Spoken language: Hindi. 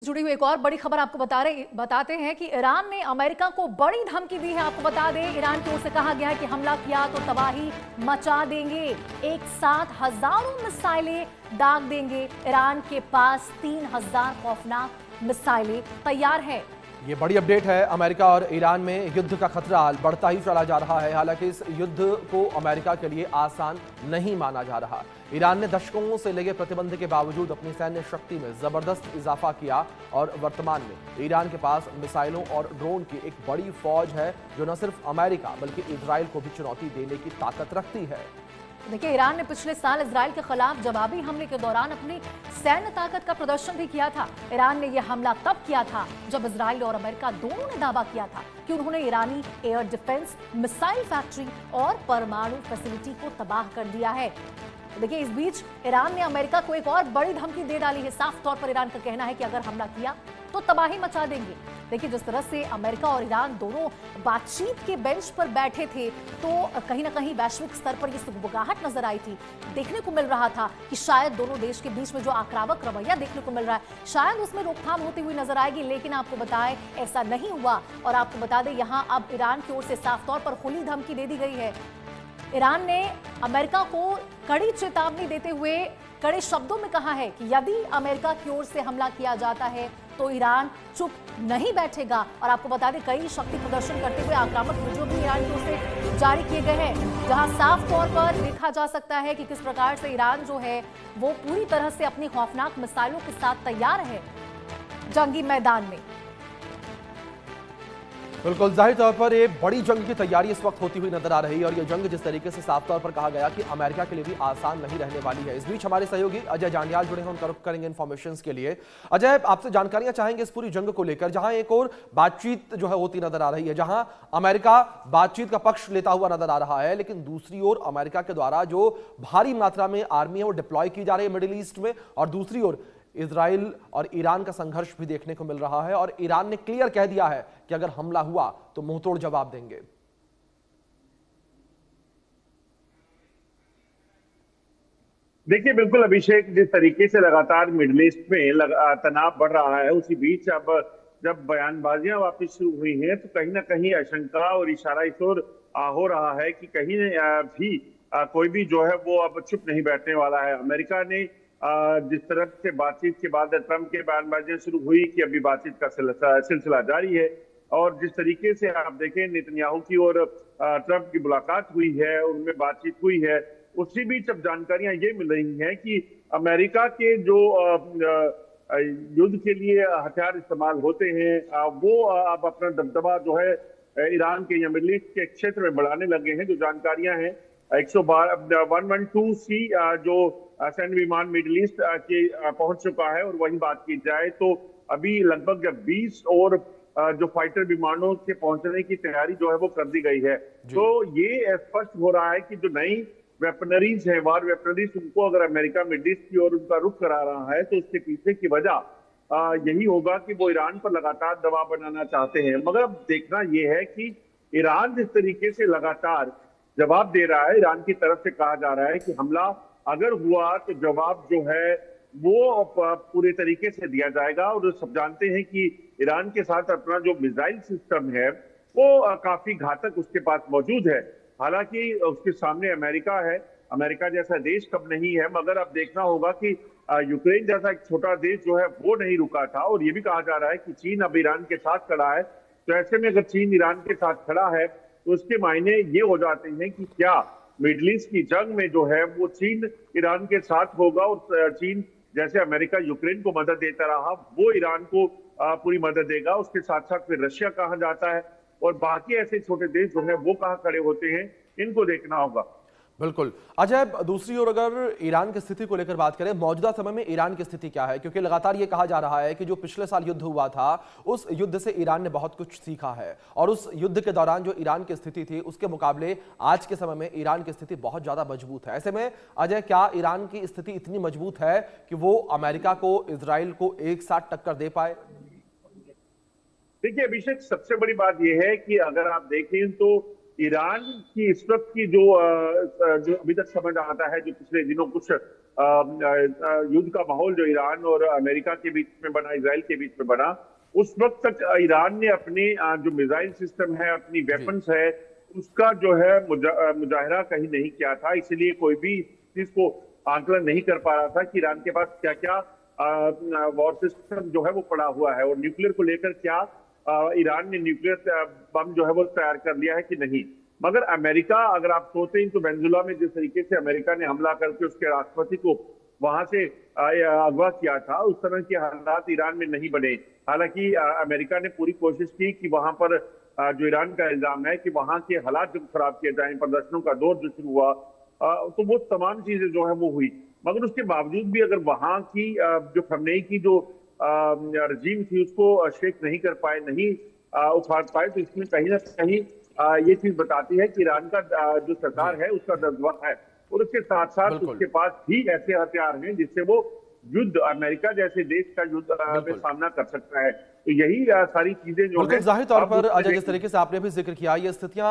जुड़ी हुई एक और बड़ी खबर आपको बताते हैं कि ईरान ने अमेरिका को बड़ी धमकी दी है। आपको बता दें, ईरान की ओर से कहा गया है कि हमला किया तो तबाही मचा देंगे, एक साथ हजारों मिसाइलें दाग देंगे। ईरान के पास 3000 खौफनाक मिसाइलें तैयार है। ये बड़ी अपडेट है। अमेरिका और ईरान में युद्ध का खतरा बढ़ता ही चला जा रहा है। हालांकि इस युद्ध को अमेरिका के लिए आसान नहीं माना जा रहा। ईरान ने दशकों से लगे प्रतिबंध के बावजूद अपनी सैन्य शक्ति में जबरदस्त इजाफा किया और वर्तमान में ईरान के पास मिसाइलों और ड्रोन की एक बड़ी फौज है जो न सिर्फ अमेरिका बल्कि इजराइल को भी चुनौती देने की ताकत रखती है। देखिए, ईरान ने पिछले साल इजराइल के खिलाफ जवाबी हमले के दौरान अपनी सैन्य ताकत का प्रदर्शन भी किया था। ईरान ने यह हमला तब किया था जब इजराइल और अमेरिका दोनों ने दावा किया था कि उन्होंने ईरानी एयर डिफेंस, मिसाइल फैक्ट्री और परमाणु फैसिलिटी को तबाह कर दिया है। देखिए, इस बीच ईरान ने अमेरिका को एक और बड़ी धमकी दे डाली है। साफ तौर पर ईरान का कहना है कि अगर हमला किया तो तबाही मचा देंगे। देखिए, जिस तरह से अमेरिका और ईरान दोनों बातचीत के बेंच पर बैठे थे तो कहीं ना कहीं वैश्विक स्तर पर यह सुगबुगाहट नजर आई थी। देखने को मिल रहा था कि शायद दोनों देश के बीच में जो आक्रामक रवैया देखने को मिल रहा है, शायद उसमें रोकथाम होती हुई नजर आएगी। लेकिन आपको बताएं, ऐसा नहीं हुआ। और आपको बता दें, यहां अब ईरान की ओर से साफ तौर पर खुली धमकी दे दी गई है। ईरान ने अमेरिका को कड़ी चेतावनी देते हुए कड़े शब्दों में कहा है कि यदि अमेरिका की ओर से हमला किया जाता है तो ईरान चुप नहीं बैठेगा। और आपको बता दें, कई शक्ति प्रदर्शन करते हुए आक्रामक वीडियो भी ईरान की ओर से जारी किए गए हैं, जहां साफ तौर पर देखा जा सकता है कि किस प्रकार से ईरान जो है वो पूरी तरह से अपनी खौफनाक मिसाइलों के साथ तैयार है जंगी मैदान में। बिल्कुल, जाहिर तौर पर ये बड़ी जंग की तैयारी इस वक्त होती हुई नजर आ रही है और ये जंग जिस तरीके से साफ तौर पर कहा गया कि अमेरिका के लिए भी आसान नहीं रहने वाली है। इस बीच हमारे सहयोगी अजय जांडियाल जुड़े हैं, उनका रुख करेंगे इन्फॉर्मेशन के लिए। अजय, आपसे जानकारियां चाहेंगे इस पूरी जंग को लेकर, जहां एक और बातचीत जो है होती नजर आ रही है, जहां अमेरिका बातचीत का पक्ष लेता हुआ नजर आ रहा है, लेकिन दूसरी ओर अमेरिका के द्वारा जो भारी मात्रा में आर्मी है वो डिप्लॉय की जा रही है मिडिल ईस्ट में, और दूसरी ओर इजराइल और ईरान का संघर्ष भी देखने को मिल रहा है। और ईरान ने क्लियर कह दिया है कि अगर हमला हुआ तो मुंहतोड़ जवाब देंगे। देखिए, बिल्कुल अभिषेक, जिस तरीके से लगातार मिडिल ईस्ट में तनाव बढ़ रहा है, उसी बीच अब जब बयानबाजियां वापस शुरू हुई हैं तो कहीं ना कहीं आशंका और इशारा इस ओर हो रहा है कि कहीं भी कोई भी जो है वो अब चुप नहीं बैठने वाला है। अमेरिका ने जिस तरह से बातचीत के बाद ट्रंप के बयानबाजियां शुरू हुई कि अभी बातचीत का सिलसिला जारी है, और जिस तरीके से आप देखें नेतन्याहू की और ट्रंप की मुलाकात हुई है, उनमें बातचीत हुई है, उसी बीच अब जानकारियां ये मिल रही हैं कि अमेरिका के जो युद्ध के लिए हथियार इस्तेमाल होते हैं वो अब अपना दबदबा जो है ईरान के या मिडल ईस्ट के क्षेत्र में बढ़ाने लगे हैं। जो जानकारियां हैं 112C जो सैन्य विमान मिडिल ईस्ट के पहुंच चुका है, और वही बात की जाए तो अभी लगभग 20 और जो फाइटर विमानों के पहुंचने की तैयारी जो है वो कर दी गई है। तो ये स्पष्ट हो रहा है कि जो नई वेपनरीज है, वार वेपनरीज, उनको अगर अमेरिका मिडिल ईस्ट की ओर उनका रुख करा रहा है तो उसके पीछे की वजह यही होगा कि वो ईरान पर लगातार दबाव बनाना चाहते हैं। मगर अब देखना यह है कि ईरान जिस तरीके से लगातार जवाब दे रहा है, ईरान की तरफ से कहा जा रहा है कि हमला अगर हुआ तो जवाब जो है वो पूरे तरीके से दिया जाएगा। और सब जानते हैं कि ईरान के साथ अपना जो मिसाइल सिस्टम है वो काफी घातक उसके पास मौजूद है। हालांकि उसके सामने अमेरिका है, अमेरिका जैसा देश कब नहीं है, मगर अब देखना होगा कि यूक्रेन जैसा एक छोटा देश जो है वो नहीं रुका था। और ये भी कहा जा रहा है कि चीन अब ईरान के साथ खड़ा है। तो ऐसे में अगर चीन ईरान के साथ खड़ा है तो उसके मायने ये हो जाते हैं कि क्या मिडल ईस्ट की जंग में जो है वो चीन ईरान के साथ होगा, और चीन जैसे अमेरिका यूक्रेन को मदद देता रहा वो ईरान को पूरी मदद देगा। उसके साथ साथ फिर रशिया कहाँ जाता है और बाकी ऐसे छोटे देश जो है वो कहाँ खड़े होते हैं, इनको देखना होगा। बिल्कुल अजय, दूसरी ओर अगर ईरान की स्थिति को लेकर बात करें, मौजूदा समय में ईरान की स्थिति क्या है? क्योंकि लगातार ये कहा जा रहा है कि जो पिछले साल युद्ध हुआ था उस युद्ध से ईरान ने बहुत कुछ सीखा है, और उस युद्ध के दौरान जो ईरान की स्थिति थी उसके मुकाबले आज के समय में ईरान की स्थिति बहुत ज्यादा मजबूत है। ऐसे में अजय, क्या ईरान की स्थिति इतनी मजबूत है कि वो अमेरिका को, इजराइल को एक साथ टक्कर दे पाए? देखिए अभिषेक, सबसे बड़ी बात यह है कि अगर आप देखें तो ईरान की इस वक्त की जो अभी तक समझ आता है, जो पिछले दिनों कुछ युद्ध का माहौल जो ईरान और अमेरिका के बीच में बना, इजराइल के बीच में बना, उस वक्त तक ईरान ने अपने जो मिसाइल सिस्टम है, अपनी वेपन्स है, उसका जो है मुजाहरा कहीं नहीं किया था। इसलिए कोई भी चीज को आंकलन नहीं कर पा रहा था कि ईरान के पास क्या क्या वॉर सिस्टम जो है वो पड़ा हुआ है, और न्यूक्लियर को लेकर क्या ईरान ने न्यूक्लियर बम जो है वो तैयार कर लिया है कि नहीं। मगर अमेरिका, अगर आप सोचते हैं तो वेनेजुला में जिस तरीके से अमेरिका ने हमला करके उसके राष्ट्रपति को वहां से अगवा किया था, उस तरह के हालात ईरान में नहीं बने। हालांकि अमेरिका ने पूरी कोशिश की कि वहां पर जो ईरान का इल्जाम है कि वहां के हालात जो खराब किए जाए, प्रदर्शनों का दौर जो शुरू हुआ, तो वो तमाम चीजें जो है वो हुई। मगर उसके बावजूद भी अगर वहां की जो खमनेई की जो रजीम थी उसको शेक नहीं कर पाए, नहीं उखाड़ पाए, तो इसमें कहीं ना कहीं ये चीज बताती है कि ईरान का जो सरकार है उसका जज्बा है, और उसके साथ साथ उसके पास भी ऐसे हथियार हैं जिससे वो युद्ध, अमेरिका जैसे देश का युद्ध में सामना कर सकता है। तो यही सारी चीजें जो है जाहिर तौर पर अजय, जिस तरीके से आपने भी जिक्र किया, ये स्थितियां